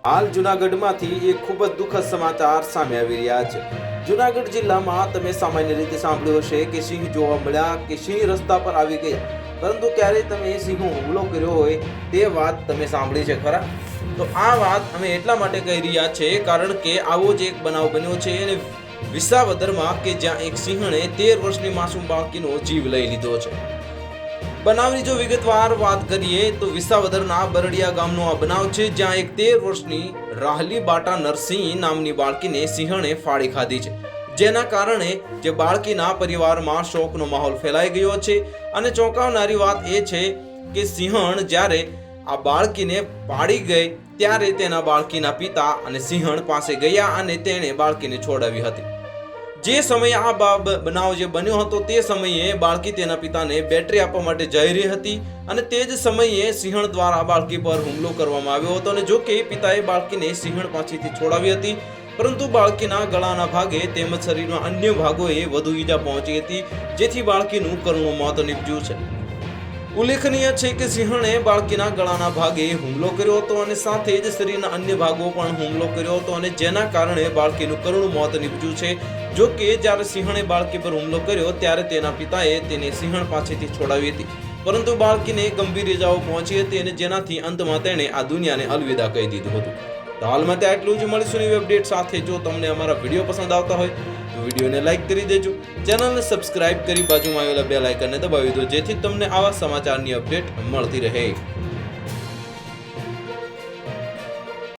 હાલ જૂનાગઢમાંથી એક ખૂબ જ દુઃખદ સમાચાર સામે આવી રહ્યા છે। જૂનાગઢ જિલ્લામાં તમે સામાન્ય રીતે સાંભળ્યું હશે કે સિંહ જોવા મળ્યા કે સિંહ રસ્તા પર આવી ગયા, પરંતુ ક્યારે તમે સિંહો હુમલો કર્યો હોય તે વાત તમે સાંભળી છે ખરા? તો આ વાત અમે એટલા માટે કહી રહ્યા છે કારણ કે આવો જ એક બનાવ બન્યો છે અને વિસાવદરમાં કે જ્યાં એક સિંહણે 13 વર્ષની માસૂમ બાળકીનો જીવ લઈ લીધો છે। બનાવની જો વિગતવાર વાત કરીએ તો વિસાવદરના બરડિયા ગામનો આ બનાવ છે, જ્યાં એક 13 વર્ષની રાહલી બાટા નરસિંહ નામની બાળકીને સિંહણે ફાડી ખાધી છે, જેના કારણે જે બાળકીના પરિવારમાં શોકનો માહોલ ફેલાઈ ગયો છે। અને ચોંકાવનારી વાત એ છે કે સિંહણ જ્યારે આ બાળકીને પાડી ગઈ ત્યારે તેના બાળકીના પિતા અને સિંહણ પાસે ગયા અને તેણે બાળકીને છોડાવી હતી। જે સમયે આ બનાવ જે બન્યો હતો તે સમયે બાળકી તેના પિતાને બેટરી આપવા માટે જઈ રહી હતી અને તે જ સમયે સિંહણ દ્વારા બાળકી પર હુમલો કરવામાં આવ્યો હતો। અને જો કે પિતાએ બાળકીને સિંહણ પાસેથી છોડાવી હતી, પરંતુ બાળકીના ગળાના ભાગે તેમજ શરીરના અન્ય ભાગોએ વધુ ઈજા પહોંચી હતી, જેથી બાળકીનું કરુણ મોત નીપજ્યું છે। ઉલ્લેખનીય છે કે સિંહણે બાળકીના ગળાના ભાગે હુમલો કર્યો હતો અને સાથે જ શરીરના અન્ય ભાગો પણ હુમલો કર્યો હતો અને જેના કારણે બાળકીનું કરુણ મોત નીપજ્યું છે। જો કે જ્યારે સિંહણે બાળકી પર હુમલો કર્યો ત્યારે તેના પિતાએ તેને સિંહણ પાસેથી છોડાવી હતી, પરંતુ બાળકીને ગંભીર ઇજાઓ પહોંચી હતી અને જેનાથી અંતમાં તેણે આ દુનિયાને અલવિદા કહી દીધું હતું। તો હાલમાં ત્યાં એટલું જ, મળીશું નવી અપડેટ સાથે। જો તમને અમારા વિડીયો પસંદ આવતા હોય તો વિડીયોને લાઈક કરી દેજો, ચેનલને સબસ્ક્રાઇબ કરી બાજુમાં આવેલા બેલ આઇકનને દબાવી દો, જેથી તમને આવા સમાચારની અપડેટ મળતી રહે।